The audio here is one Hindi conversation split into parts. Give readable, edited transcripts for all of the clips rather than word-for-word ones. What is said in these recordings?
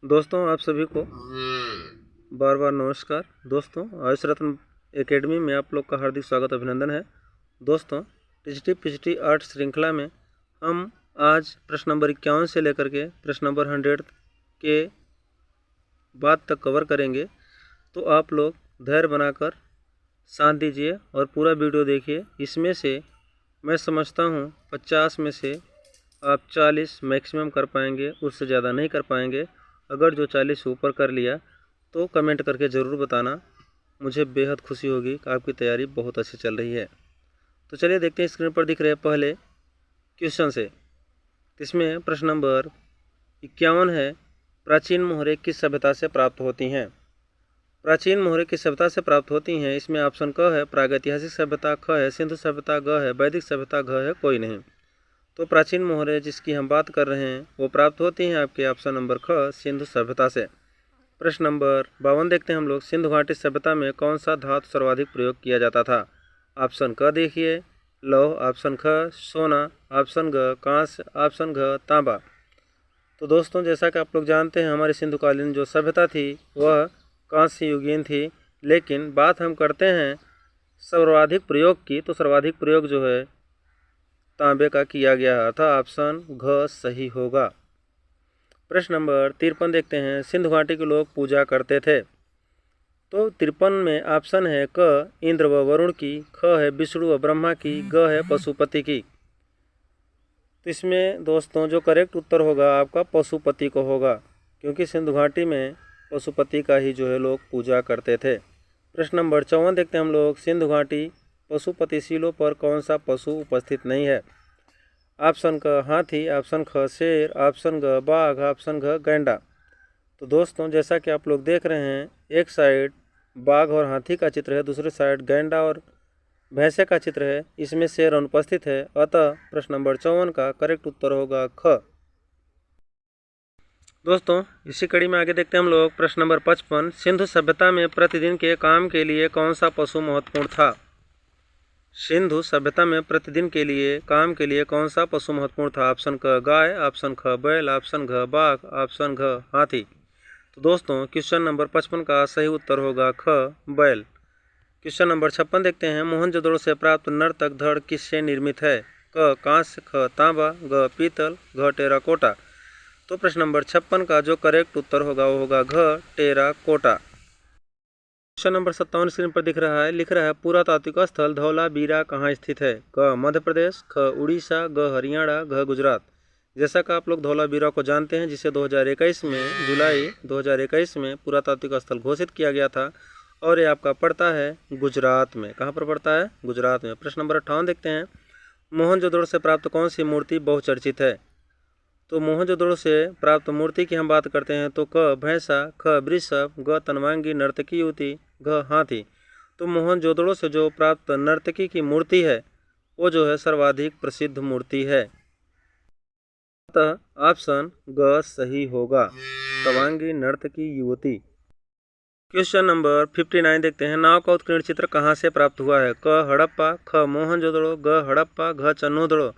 दोस्तों आप सभी को बार बार नमस्कार। दोस्तों आयुष रत्न एकेडमी में आप लोग का हार्दिक स्वागत अभिनंदन है। दोस्तों टीजीटी पीजीटी आर्ट श्रृंखला में हम आज प्रश्न नंबर 51 से लेकर के प्रश्न नंबर 100 के बाद तक कवर करेंगे। तो आप लोग धैर्य बनाकर साथ दीजिए और पूरा वीडियो देखिए। इसमें से मैं समझता हूँ 50 में से आप 40 मैक्सिमम कर पाएंगे, उससे ज़्यादा नहीं कर पाएंगे। अगर जो 40 ऊपर कर लिया तो कमेंट करके ज़रूर बताना, मुझे बेहद खुशी होगी कि आपकी तैयारी बहुत अच्छी चल रही है। तो चलिए देखते हैं स्क्रीन पर दिख रहे पहले क्वेश्चन से। इसमें प्रश्न नंबर 51 है, प्राचीन मोहरें किस सभ्यता से प्राप्त होती हैं? प्राचीन मोहरें किस सभ्यता से प्राप्त होती हैं? इसमें ऑप्शन क है प्रागैतिहासिक सभ्यता, ख है सिंधु सभ्यता, ग है वैदिक सभ्यता, घ है कोई नहीं। तो प्राचीन मोहरें जिसकी हम बात कर रहे हैं वो प्राप्त होती हैं आपके ऑप्शन नंबर ख सिंधु सभ्यता से। प्रश्न नंबर 52 देखते हैं हम लोग, सिंधु घाटी सभ्यता में कौन सा धातु सर्वाधिक प्रयोग किया जाता था? ऑप्शन क देखिए लौह, ऑप्शन ख सोना, ऑप्शन ग कांस्य, ऑप्शन घ तांबा। तो दोस्तों जैसा कि आप लोग जानते हैं हमारी सिंधुकालीन जो सभ्यता थी वह कांस्य युगीन थी, लेकिन बात हम करते हैं सर्वाधिक प्रयोग की, तो सर्वाधिक प्रयोग जो है तांबे का किया गया था। ऑप्शन घ सही होगा। प्रश्न नंबर 53 देखते हैं, सिंधु घाटी के लोग पूजा करते थे। तो 53 में ऑप्शन है क इंद्र व वरुण की, ख है विष्णु व ब्रह्मा की, ग है पशुपति की। तो इसमें दोस्तों जो करेक्ट उत्तर होगा आपका पशुपति को होगा, क्योंकि सिंधु घाटी में पशुपति का ही जो है लोग पूजा करते थे। प्रश्न नंबर 54 देखते हैं हम लोग, सिंधु घाटी पशुपति शिलों पर कौन सा पशु उपस्थित नहीं है? ऑप्शन क हाथी, ऑप्शन ख शेर, ऑप्शन ग बाघ, ऑप्शन घ गैंडा। तो दोस्तों जैसा कि आप लोग देख रहे हैं एक साइड बाघ और हाथी का चित्र है, दूसरे साइड गैंडा और भैंसे का चित्र है, इसमें शेर अनुपस्थित है। अतः प्रश्न नंबर 54 का करेक्ट उत्तर होगा ख। दोस्तों इसी कड़ी में आगे देखते हैं हम लोग प्रश्न नंबर 55, सिंधु सभ्यता में प्रतिदिन के काम के लिए कौन सा पशु महत्वपूर्ण था? सिंधु सभ्यता में प्रतिदिन के लिए काम के लिए कौन सा पशु महत्वपूर्ण था? ऑप्शन क गाय, ऑप्शन ख बैल, ऑप्शन घ बाघ, ऑप्शन घ हाथी। तो दोस्तों क्वेश्चन नंबर 55 का सही उत्तर होगा ख बैल। क्वेश्चन नंबर 56 देखते हैं, मोहनजोदड़ो से प्राप्त नर्तक धड़ किससे निर्मित है? क कांस्य, ख तांबा, ग पीतल, घ टेराकोटा। तो प्रश्न नंबर 56 का जो करेक्ट उत्तर होगा वो होगा घ टेराकोटा। क्वेश्चन नंबर 57 स्क्रीन पर दिख रहा है, लिख रहा है पुरातात्विक स्थल धौलावीरा कहाँ स्थित है? क मध्य प्रदेश, ख उड़ीसा, ग हरियाणा, घ गुजरात। जैसा कि आप लोग धौलावीरा को जानते हैं जिसे 2021 में जुलाई 2021 में पुरातात्विक स्थल घोषित किया गया था, और ये आपका पड़ता है गुजरात में। कहाँ पर पड़ता है? गुजरात में। प्रश्न नंबर 58 देखते हैं, मोहनजोदड़ो से प्राप्त कौन सी मूर्ति बहुचर्चित है? तो मोहनजोदड़ो से प्राप्त मूर्ति की हम बात करते हैं तो क भैंसा, ख वृषभ, ग तन्वांगी नर्तकी युवती, घ हाथी। तो मोहनजोदड़ो से जो प्राप्त नर्तकी की मूर्ति है वो जो है सर्वाधिक प्रसिद्ध मूर्ति है। अतः ऑप्शन ग सही होगा, तवांगी नर्तकी युवती। क्वेश्चन नंबर 59 देखते हैं, नाव का उत्कीर्ण चित्र कहाँ से प्राप्त हुआ है? क हड़प्पा, ख मोहनजोदड़ो, ग हड़प्पा, घ चन्नोदड़ो।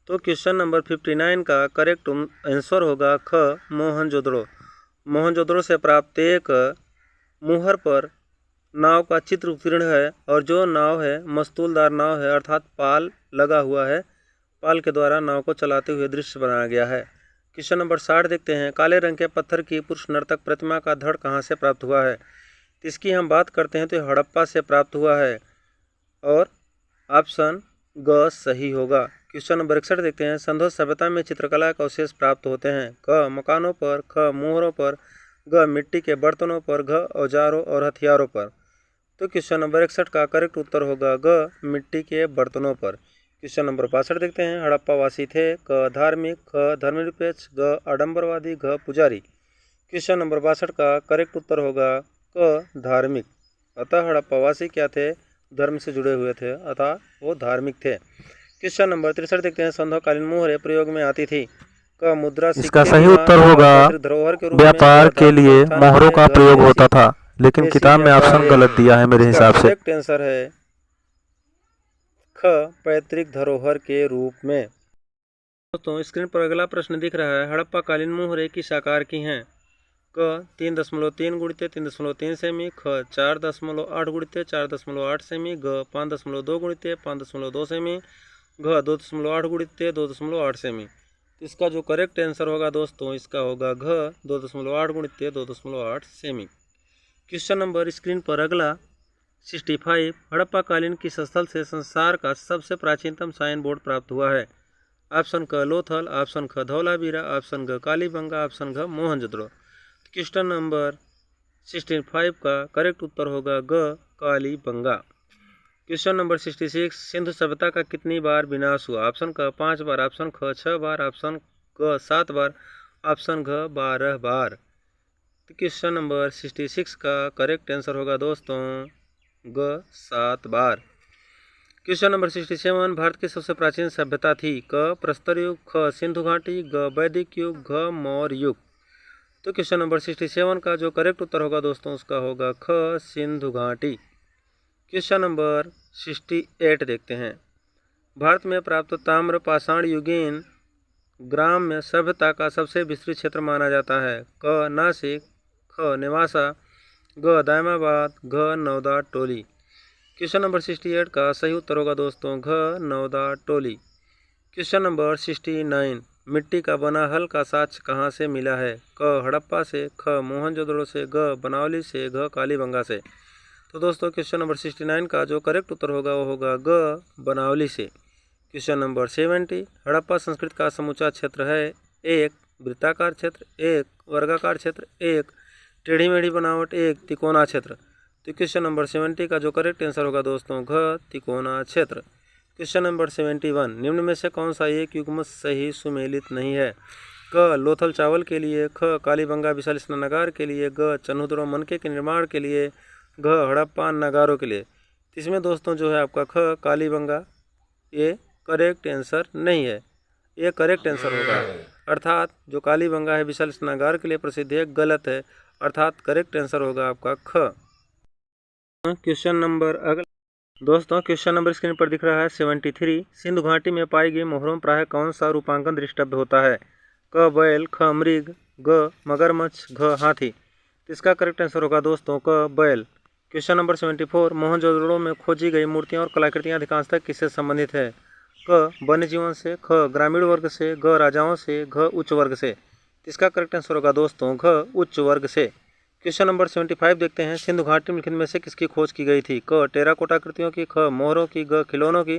तो क्वेश्चन नंबर 59 का करेक्ट आंसर होगा ख मोहनजोदड़ो। मोहनजोदड़ो से प्राप्त एक मुहर पर नाव का चित्र उत्कीर्ण है, और जो नाव है मस्तूलदार नाव है, अर्थात पाल लगा हुआ है, पाल के द्वारा नाव को चलाते हुए दृश्य बनाया गया है। क्वेश्चन नंबर 60 देखते हैं, काले रंग के पत्थर की पुरुष नर्तक प्रतिमा का धड़ कहाँ से प्राप्त हुआ है? इसकी हम बात करते हैं तो हड़प्पा से प्राप्त हुआ है, और ऑप्शन ग सही होगा। क्वेश्चन नंबर 61 देखते हैं, सिंधु सभ्यता में चित्रकला के अवशेष प्राप्त होते हैं? क मकानों पर, ख मोहरों पर, ग मिट्टी के बर्तनों पर, घ औजारों और हथियारों पर। तो क्वेश्चन नंबर 61 का करेक्ट उत्तर होगा ग मिट्टी के बर्तनों पर। क्वेश्चन नंबर 62 देखते हैं, हड़प्पावासी थे? क धार्मिक, ख धर्मनिरपेक्ष, ग आडंबरवादी, घ पुजारी। क्वेश्चन नंबर 62 का करेक्ट उत्तर होगा क धार्मिक। अतः हड़प्पावासी क्या थे? धर्म से जुड़े हुए थे, अतः वो धार्मिक थे। क्वेश्चन नंबर 63 देखते हैं, संध्याकालीन मोहरें प्रयोग में आती थी? क मुद्रा, इसका सिक्के, सही दीवार, उत्तर होगा पैतृक धरोहर के रूप में, व्यापार के धार्मिक लिए संस्थान मोहरों में, का घ प्रयोग विदेशी होता था, लेकिन विदेशी किताब में व्यापार ऑप्शन है। गलत दिया है मेरे इसका हिसाब से। करेक्ट आंसर है ख पैतृक धरोहर के रूप में। दोस्तों स्क्रीन पर अगला प्रश्न दिख रहा है, हड़प्पा कालीन मोहरें किस आकार की हैं? क 3.3 गुणित 3.3 सेमी, ख 4.8 गुणित 4.8 सेमी, ग 5.2 गुणित 5.2 सेमी, घ 2.8 गुणित 2.8 सेमी। तो इसका जो करेक्ट आंसर होगा दोस्तों, इसका होगा घ 2.8 गुणित 2.8 सेमी। क्वेश्चन नंबर स्क्रीन पर अगला 65, हड़प्पा कालीन किस स्थल से संसार का सबसे प्राचीनतम साइन बोर्ड प्राप्त हुआ है? ऑप्शन क लोथल, ऑप्शन ख धौलावीरा, ऑप्शन ग कालीबंगा, ऑप्शन घ मोहनजोदड़ो। क्वेश्चन नंबर 65 का करेक्ट उत्तर होगा ग कालीबंगा। क्वेश्चन नंबर 66, सिंधु सभ्यता का कितनी बार विनाश हुआ? ऑप्शन क 5 बार, ऑप्शन ख 6 बार, ऑप्शन ग 7 बार, ऑप्शन घ 12 बार। तो क्वेश्चन नंबर 66 का करेक्ट आंसर होगा दोस्तों ग 7 बार। क्वेश्चन नंबर 67, भारत की सबसे प्राचीन सभ्यता थी? क प्रस्तर युग, ख सिंधु घाटी, ग वैदिक युग, घ मौर्य युग। तो क्वेश्चन नंबर 67 का जो करेक्ट उत्तर होगा दोस्तों, उसका होगा ख सिंधु घाटी। क्वेश्चन नंबर 68 देखते हैं, भारत में प्राप्त ताम्र पाषाण युगीन ग्राम्य सभ्यता का सबसे विस्तृत क्षेत्र माना जाता है? क नासिक, ख नेवासा, ग दायमाबाद, घ नौदा टोली। क्वेश्चन नंबर 68 का सही उत्तर होगा दोस्तों घ नौदा टोली। क्वेश्चन नंबर 69, मिट्टी का बना हल का साक्ष्य कहाँ से मिला है? क हड़प्पा से, ख मोहनजोदड़ो से, ग बनावली से, घ कालीबंगा से। तो दोस्तों क्वेश्चन नंबर 69 का जो करेक्ट उत्तर होगा वो होगा ग बनावली से। क्वेश्चन नंबर 70, हड़प्पा संस्कृति का समूचा क्षेत्र है? 1 वृत्ताकार क्षेत्र, 1 वर्गाकार क्षेत्र, 1 टेढ़ी मेढ़ी बनावट, 1 तिकोना क्षेत्र। तो क्वेश्चन नंबर 70 का जो करेक्ट आंसर होगा दोस्तों घ तिकोना क्षेत्र। क्वेश्चन नंबर 71, निम्न में से कौन सा एक युग्म सही सुमेलित नहीं है? क लोथल चावल के लिए, ख कालीबंगा विशाल स्नानागार के लिए, ग चन्हुद्रो मनके के निर्माण के लिए, घ हड़प्पा नगारों के लिए। इसमें दोस्तों जो है आपका ख कालीबंगा ये करेक्ट आंसर नहीं है, ये करेक्ट आंसर होगा। अर्थात जो कालीबंगा है विशाल स्नानागार के लिए प्रसिद्ध है, गलत है, अर्थात करेक्ट आंसर होगा आपका ख। क्वेश्चन नंबर अगला दोस्तों, क्वेश्चन नंबर स्क्रीन पर दिख रहा है 73, सिंधु घाटी में पाई गई मोहरों में प्रायः कौन सा रूपांकन दृष्टव्य होता है? क बैल, ख मृग, ग मगरमच्छ, घ हाथी। तो इसका करेक्ट आंसर होगा दोस्तों क बैल। क्वेश्चन नंबर 74, मोहनजोदड़ो में खोजी गई मूर्तियां और कलाकृतियां अधिकांशतः किससे संबंधित है? क वन्य जीवन से, ख ग्रामीण वर्ग से, ग राजाओं से, घ उच्च वर्ग से। इसका करेक्ट आंसर होगा दोस्तों घ उच्च वर्ग से। क्वेश्चन नंबर 75 देखते हैं, सिंधु घाटी में में से किसकी खोज की गई थी? क टेराकोटा कृतियों की, ख मोहरों की, ग खिलौनों की,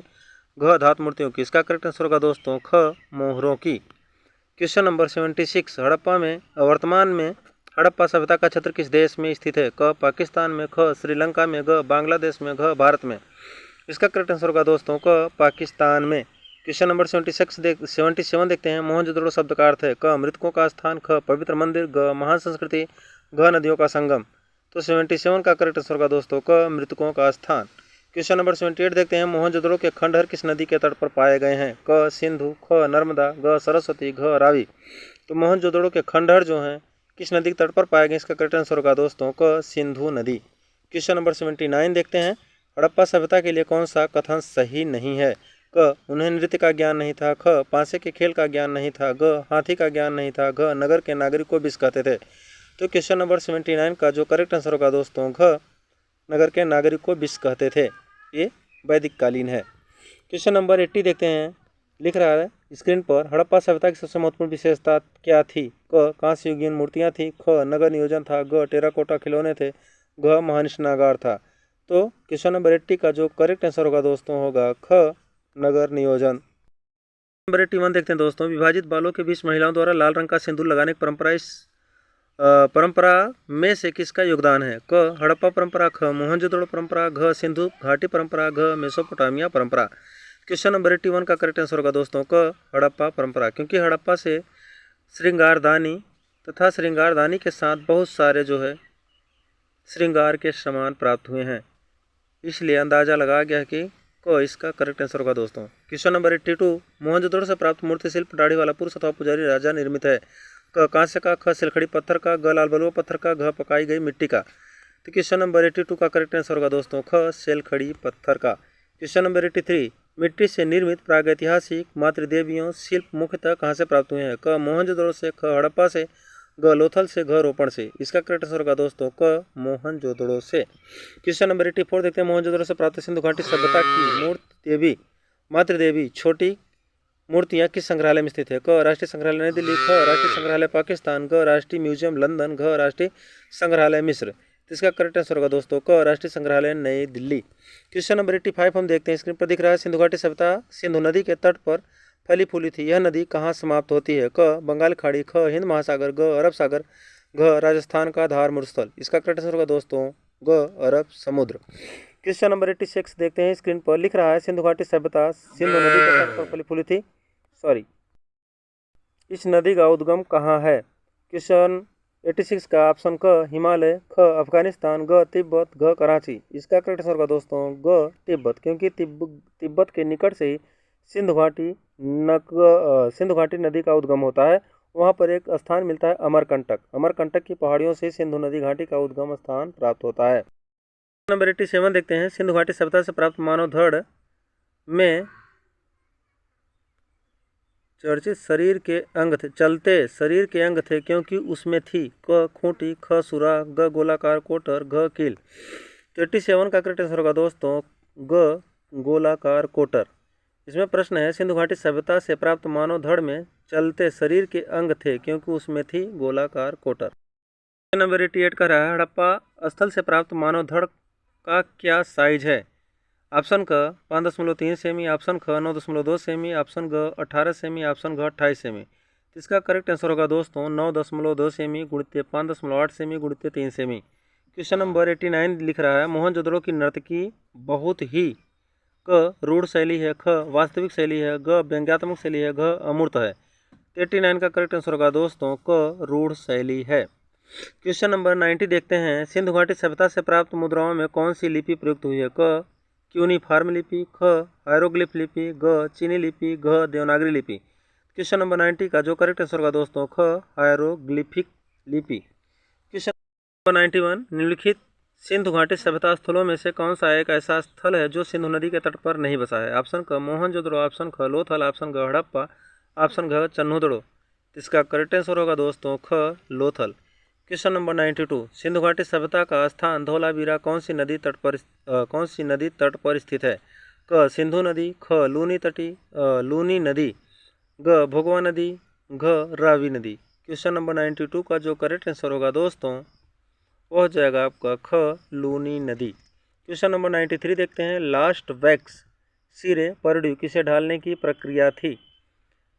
घ धातु मूर्तियों की। इसका करेक्ट आंसर होगा दोस्तों ख मोहरों की। क्वेश्चन नंबर 76, हड़प्पा में वर्तमान में हड़प्पा सभ्यता का क्षेत्र किस देश में स्थित है? क पाकिस्तान में, ख श्रीलंका में, ग बांग्लादेश में, घ भारत में। इसका करेक्ट आंसर होगा दोस्तों क पाकिस्तान में। क्वेश्चन नंबर 77 देखते हैं, मोहनजोदड़ो शब्द का अर्थ है? क मृतकों का स्थान, ख पवित्र मंदिर, ग महान संस्कृति, घ नदियों का संगम। तो 77 का करेक्ट आंसर होगा दोस्तों क मृतकों का स्थान। क्वेश्चन नंबर 78 देखते हैं, मोहनजोदड़ो के खंडहर किस नदी के तट पर पाए गए हैं? क सिंधु, ख नर्मदा, ग सरस्वती, घ रावी। तो मोहनजोदड़ो के खंडहर जो हैं किस नदी के तट पर पाए गए? इसका करेक्ट आंसर होगा दोस्तों क सिंधु नदी। क्वेश्चन नंबर 79 देखते हैं, हड़प्पा सभ्यता के लिए कौन सा कथन सही नहीं है? क उन्हें नृत्य का ज्ञान नहीं था, ख पासे के खेल का ज्ञान नहीं था, ग हाथी का ज्ञान नहीं था, घ नगर के नागरिक को विष कहते थे। तो क्वेश्चन नंबर 79 का जो करेक्ट आंसर होगा दोस्तों घ नगर के नागरिक को विष कहते थे, ये वैदिक कालीन है। क्वेश्चन नंबर 80 देखते हैं, लिख रहा है स्क्रीन पर, हड़प्पा सभ्यता की सबसे महत्वपूर्ण विशेषता क्या थी? क कांस्य युगीन मूर्तियाँ थी, ख नगर नियोजन था, ग टेराकोटा खिलौने थे, घ महान स्नानागार था। तो क्वेश्चन नंबर 80 का जो करेक्ट आंसर होगा दोस्तों होगा ख नगर नियोजन। नंबर 81 देखते हैं दोस्तों, विभाजित बालों के बीच महिलाओं द्वारा लाल रंग का सिंदूर लगाने की परंपरा इस परंपरा में से किसका योगदान है? क हड़प्पा परंपरा, ख मोहनजोदड़ो परंपरा, घ सिंधु घाटी परंपरा, घ मेसोपोटामिया परंपरा। क्वेश्चन नंबर 81 का करेक्ट आंसर होगा दोस्तों क हड़प्पा परंपरा, क्योंकि हड़प्पा से श्रृंगारदानी तथा श्रृंगारदानी के साथ बहुत सारे जो है श्रृंगार के सामान प्राप्त हुए हैं, इसलिए अंदाजा लगाया गया कि को इसका करेक्ट आंसर होगा दोस्तों। क्वेश्चन नंबर 82, मोहनजोदड़ो से प्राप्त मूर्ति शिल्प दाढ़ी वाला पुरुष अथवा पुजारी राजा निर्मित है? क कांस्य का, ख सिलखड़ी पत्थर का, ग लाल बलुआ पत्थर का, घ पकाई गई मिट्टी का। तो क्वेश्चन नंबर 82 का करेक्ट आंसर होगा दोस्तों ख सिलखड़ी पत्थर का। क्वेश्चन नंबर 83, मिट्टी से निर्मित प्रागैतिहासिक मातृदेवियों शिल्प मुख्यतः कहाँ से प्राप्त हुए हैं? क मोहनजोदड़ो से, ख हड़प्पा से, ग लोथल से, घ रोपण से। इसका करेक्ट आंसर होगा दोस्तों क मोहनजोदड़ो से। क्वेश्चन नंबर 84 देखते हैं। मोहनजोदड़ो से प्राप्त सिंधु घाटी सभ्यता की मूर्ति देवी मातृ देवी छोटी मूर्तियां किस संग्रहालय में स्थित है? क राष्ट्रीय संग्रहालय नई दिल्ली, ख राष्ट्रीय संग्रहालय पाकिस्तान, ग राष्ट्रीय म्यूजियम लंदन, घ राष्ट्रीय संग्रहालय मिस्र। तो इसका करेक्ट आंसर होगा दोस्तों क राष्ट्रीय संग्रहालय नई दिल्ली। क्वेश्चन नंबर 85 हम देखते हैं, स्क्रीन पर दिख रहा है। सिंधु घाटी सभ्यता सिंधु नदी के तट पर फली फूली थी। यह नदी कहाँ समाप्त होती है? क बंगाल खाड़ी, ख हिंद महासागर, ग अरब सागर, घ राजस्थान का धार मरुस्थल। इसका करेक्ट आंसर होगा दोस्तों ग अरब समुद्र। क्वेश्चन नंबर 86 देखते हैं, स्क्रीन पर लिख रहा है। सिंधु घाटी सभ्यता सिंधु नदी के तट पर फली फूली थी। इस नदी का उद्गम कहाँ है? क्वेश्चन 86 का ऑप्शन क हिमालय, ख अफगानिस्तान, ग तिब्बत, घ कराची। इसका करेक्ट आंसर होगा दोस्तों ग तिब्बत, क्योंकि तिब्बत के निकट से ही सिंधु घाटी नदी का उद्गम होता है। वहाँ पर एक स्थान मिलता है अमरकंटक। अमरकंटक की पहाड़ियों से सिंधु नदी घाटी का उद्गम स्थान प्राप्त होता है। नंबर 87 देखते हैं। सिंधु घाटी सभ्यता से प्राप्त मानव धड़ में चर्चित शरीर के अंग थे, चलते शरीर के अंग थे, क्योंकि उसमें थी क खूंटी, ख सुरा, ग गोलाकार कोटर, घ कील। 87 का करेक्ट आंसर होगा दोस्तों ग गोलाकार कोटर। इसमें प्रश्न है, सिंधु घाटी सभ्यता से प्राप्त मानव धड़ में चलते शरीर के अंग थे, क्योंकि उसमें थी गोलाकार कोटर। नंबर 88 का रहा है, हड़प्पा स्थल से प्राप्त मानव धड़ का क्या साइज है? ऑप्शन क 5.3 सेमी, ऑप्शन ख 9.2 सेमी, ऑप्शन ग 18 सेमी, ऑप्शन घ 28 सेमी। तो इसका करेक्ट आंसर होगा दोस्तों 9.2 सेमी गुणित 5.8 सेमी गुणित 3 सेमी। क्वेश्चन नंबर 89 लिख रहा है, मोहनजोदड़ो की नर्तकी बहुत ही क रूढ़ शैली है, ख वास्तविक शैली है, ग व्यंग्यात्मक शैली है, घ अमूर्त है। 89 का करेक्ट आंसर होगा दोस्तों क रूढ़ शैली है। क्वेश्चन नंबर 90 देखते हैं। सिंधु घाटी सभ्यता से प्राप्त मुद्राओं में कौन सी लिपि प्रयुक्त हुई है? क क्यूनिफॉर्म लिपि, ख हायरोग्लिफ लिपि, ग चीनी लिपि, घ देवनागरी लिपि। क्वेश्चन नंबर 90 का जो करेक्ट आंसर होगा दोस्तों ख हायरोग्लिफिक लिपि। क्वेश्चन नंबर 91 निम्नलिखित सिंधु घाटी सभ्यता स्थलों में से कौन सा एक ऐसा स्थल है जो सिंधु नदी के तट पर नहीं बसा है? ऑप्शन क मोहनजोदड़ो, ऑप्शन ख लोथल, ऑप्शन ग हड़प्पा, ऑप्शन घ चन्हुदड़ो। इसका करेक्ट आंसर होगा दोस्तों ख लोथल। क्वेश्चन नंबर 92 सिंधु घाटी सभ्यता का स्थान धौलावीरा कौन सी नदी तट पर स्थित है? क सिंधु नदी, ख लूनी नदी, ग भोगवा नदी, घ रावी नदी। क्वेश्चन नंबर 92 का जो करेक्ट आंसर होगा दोस्तों वह हो जाएगा आपका ख लूनी नदी। क्वेश्चन नंबर 93 देखते हैं। लास्ट वैक्स सिरे परड्यू किसे ढालने की प्रक्रिया थी?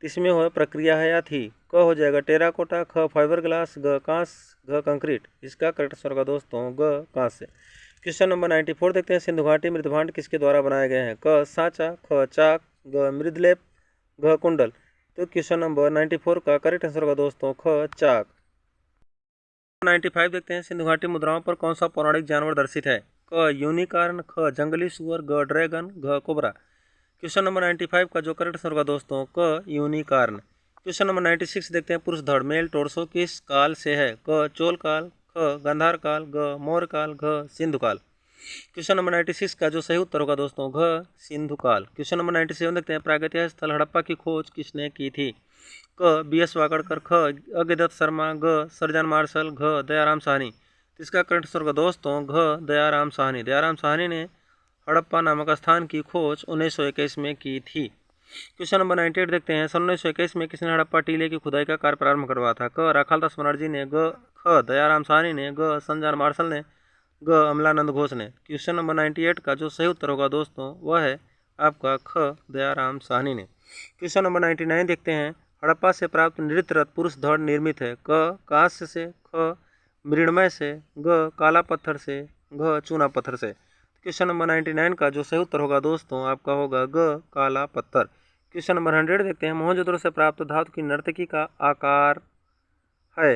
इसमें हो प्रक्रिया है या थी? क हो जाएगा टेराकोटा, ख फाइबर ग्लास, ग कांस, घ कंक्रीट। इसका करेक्ट आंसर होगा दोस्तों ग कांस से। क्वेश्चन नंबर 94 देखते हैं। सिंधु घाटी मृदभांड किसके द्वारा बनाए गए हैं? क साँचा, ख चाक, ग मृदलेप, घ कुंडल। तो क्वेश्चन नंबर 94 का करेक्ट आंसर होगा दोस्तों ख चाक। 95 देखते हैं। सिंधु घाटी मुद्राओं पर कौन सा पौराणिक जानवर दर्शित है? क यूनिकॉर्न, ख जंगली सुअर, ग ड्रैगन, घ कोबरा। क्वेश्चन नंबर 95 का जो करेक्ट आंसर होगा दोस्तों क यूनिकॉर्न। क्वेश्चन नंबर 96 देखते हैं। पुरुष धड़ मेल टोर्सो किस काल से है? क चोल काल, ख गांधार काल, ग मौर्य काल, घ सिंधु काल। क्वेश्चन नंबर 96 का जो सही उत्तर होगा दोस्तों घ सिंधु काल। क्वेश्चन नंबर 97 देखते हैं। प्रागैतिहासिक स्थल हड़प्पा की खोज किसने की थी? क BS वाकड़कर, ख अज्ञदत्त शर्मा, ग सर्जन मार्शल, घ दयाराम साहनी। इसका करेक्ट आंसर होगा दोस्तों घ दयाराम साहनी। दयाराम साहनी ने हड़प्पा नामक स्थान की खोज 1921 में की थी। क्वेश्चन नंबर 98 देखते हैं। सन 1921 में किसने हड़प्पा टीले की खुदाई का कार्य प्रारंभ करवाया था? क राखालदास बनर्जी ने, ख दयाराम साहनी ने, ग संजय मार्शल ने, ग अमलानंद घोष ने। क्वेश्चन नंबर 98 का जो सही उत्तर होगा दोस्तों वह है आपका ख दयाराम साहनी ने। क्वेश्चन नंबर 99 देखते हैं। हड़प्पा से प्राप्त नृत्य रथ पुरुष धड़ निर्मित है? क कांस्य से, ख मृण्मय से, ग काला पत्थर से, घ चूना पत्थर से। क्वेश्चन नंबर 99 का जो सही उत्तर होगा दोस्तों आपका होगा ग काला पत्थर। क्वेश्चन नंबर 100 देखते हैं। मोहनजोदड़ो से प्राप्त धातु की नर्तकी का आकार है?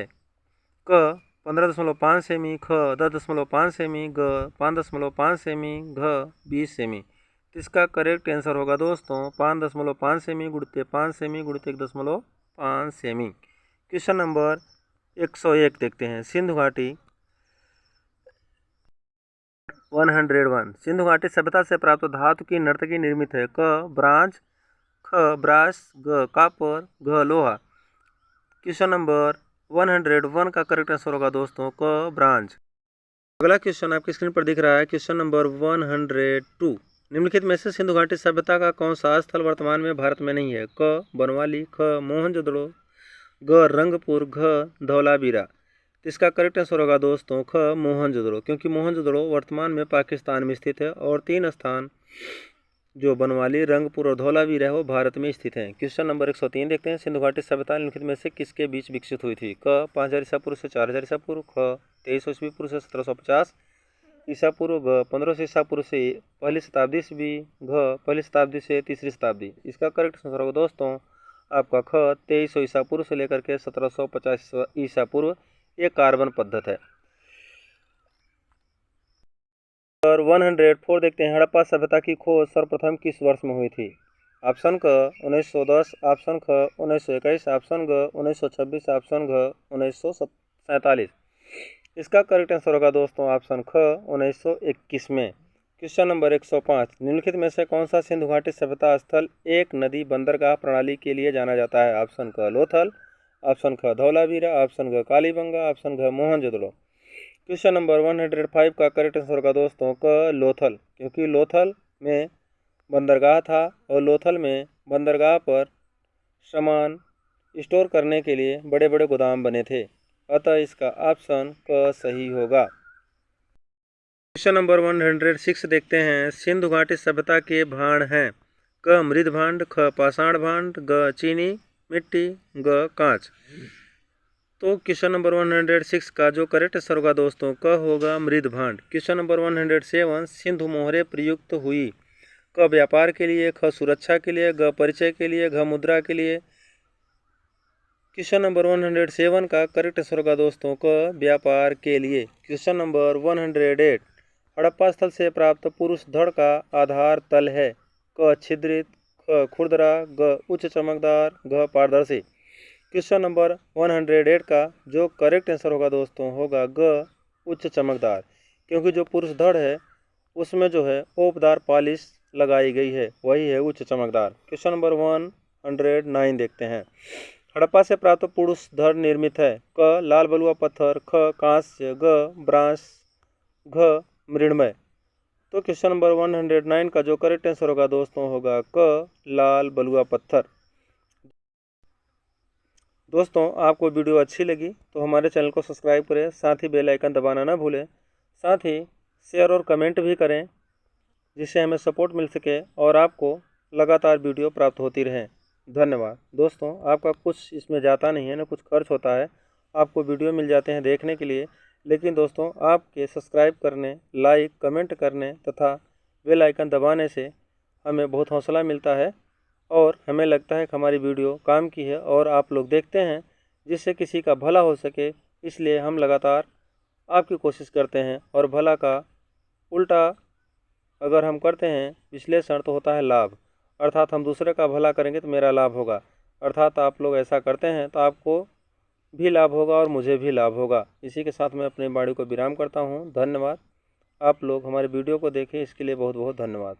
क 15.5 सेमी, ख 10.5 सेमी, ग 5.5 सेमी, घ 20 सेमी। तो इसका करेक्ट आंसर होगा दोस्तों 5.5 सेमी गुणित 5 सेमी गुणित 1.5 सेमी। क्वेश्चन नंबर 101 देखते हैं। सिंधु घाटी 101 सिंधु घाटी सभ्यता से प्राप्त धातु की नर्तकी निर्मित है? क ब्रांज, ख ब्रास, ग कापर, घ लोहा। क्वेश्चन नंबर 101 का करेक्ट आंसर होगा दोस्तों क ब्रांच। अगला क्वेश्चन आपकी स्क्रीन पर दिख रहा है, क्वेश्चन नंबर 102। निम्नलिखित में से सिंधु घाटी सभ्यता का कौन सा स्थल वर्तमान में भारत में नहीं है? क बनवाली, ख मोहनजोदड़ो, ग रंगपुर, घ धौलावीरा। तो इसका करेक्ट आंसर होगा दोस्तों ख मोहनजोदड़ो, क्योंकि मोहनजोदड़ो वर्तमान में पाकिस्तान में स्थित है और 3 स्थान जो बनवाली, रंगपुर और धौलावीरा है वो भारत में स्थित हैं। क्वेश्चन नंबर 103 देखते हैं, सिंधु घाटी सभ्यता निम्नलिखित में से किसके बीच विकसित हुई थी? क 5000 ईसा पूर्व से 4000 ईसा पूर्व, ख 2300 ईस्वी पूर्व से 1750 ईसा पूर्व, ग 1500 ईसा पूर्व से पहली शताब्दी ईस्वी, घ पहली शताब्दी से तीसरी शताब्दी। इसका करेक्ट आंसर होगा दोस्तों आपका ख 2300 ईसा पूर्व से लेकर के 1750 ईसा पूर्व। ये कार्बन पद्धत है। और 104 देखते हैं, हड़प्पा सभ्यता की खोज सर्वप्रथम किस वर्ष में हुई थी? ऑप्शन क 1910, ऑप्शन ख 1921, ऑप्शन ग 1926, ऑप्शन घ 1947। इसका करेक्ट आंसर होगा दोस्तों ऑप्शन ख 1921 में। क्वेश्चन नंबर 105, निम्नलिखित में से कौन सा सिंधु घाटी सभ्यता स्थल एक नदी बंदरगाह प्रणाली के लिए जाना जाता है? ऑप्शन क लोथल, ऑप्शन ख धौलावीरा, ऑप्शन घ कालीबंगा, ऑप्शन घ मोहनजोदड़ो। क्वेश्चन नंबर 105 का करेक्ट आंसर होगा दोस्तों क लोथल, क्योंकि लोथल में बंदरगाह था और लोथल में बंदरगाह पर सामान स्टोर करने के लिए बड़े बड़े गोदाम बने थे, अतः इसका ऑप्शन क सही होगा। क्वेश्चन नंबर 106 देखते हैं, सिंधु घाटी सभ्यता के भांड हैं? क मृद भांड, ख पाषाण भांड, ग चीनी मिट्टी, ग कांच। तो क्वेश्चन नंबर 106 का जो करेक्ट आंसर होगा दोस्तों क होगा मृद भांड। क्वेश्चन नंबर 107, सिंधु मोहरे प्रयुक्त हुई? क व्यापार के लिए, ख सुरक्षा के लिए, ग परिचय के लिए, घ मुद्रा के लिए। क्वेश्चन नंबर 107 का करेक्ट आंसर होगा दोस्तों क व्यापार के लिए। क्वेश्चन नंबर 108, हड़प्पा स्थल से प्राप्त पुरुष धड़ का आधार तल है? क छिद्रित, ख खुरदरा, ग उच्च चमकदार, घ पारदर्शी। क्वेश्चन नंबर 108 का जो करेक्ट आंसर होगा दोस्तों होगा ग उच्च चमकदार, क्योंकि जो पुरुष धड़ है उसमें जो है ओपदार पॉलिश लगाई गई है, वही है उच्च चमकदार। क्वेश्चन नंबर 109 देखते हैं, हड़प्पा से प्राप्त पुरुष धड़ निर्मित है? क लाल बलुआ पत्थर, ख कांस्य, ग ब्रांस, घ मृण्मय। तो क्वेश्चन नंबर 109 का जो करेक्ट आंसर होगा दोस्तों होगा क लाल बलुआ पत्थर। दोस्तों आपको वीडियो अच्छी लगी तो हमारे चैनल को सब्सक्राइब करें, साथ ही बेल आइकन दबाना ना भूलें, साथ ही शेयर और कमेंट भी करें जिससे हमें सपोर्ट मिल सके और आपको लगातार वीडियो प्राप्त होती रहें। धन्यवाद। दोस्तों आपका कुछ इसमें जाता नहीं है ना कुछ खर्च होता है, आपको वीडियो मिल जाते हैं देखने के लिए, लेकिन दोस्तों आपके सब्सक्राइब करने, लाइक, कमेंट करने तथा बेल आइकन दबाने से हमें बहुत हौसला मिलता है और हमें लगता है कि हमारी वीडियो काम की है और आप लोग देखते हैं जिससे किसी का भला हो सके, इसलिए हम लगातार आपकी कोशिश करते हैं। और भला का उल्टा अगर हम करते हैं विश्लेषण तो होता है लाभ, अर्थात हम दूसरे का भला करेंगे तो मेरा लाभ होगा, अर्थात आप लोग ऐसा करते हैं तो आपको भी लाभ होगा और मुझे भी लाभ होगा। इसी के साथ मैं अपनी वाणी को विराम करता हूँ। धन्यवाद। आप लोग हमारे वीडियो को देखें, इसके लिए बहुत बहुत धन्यवाद।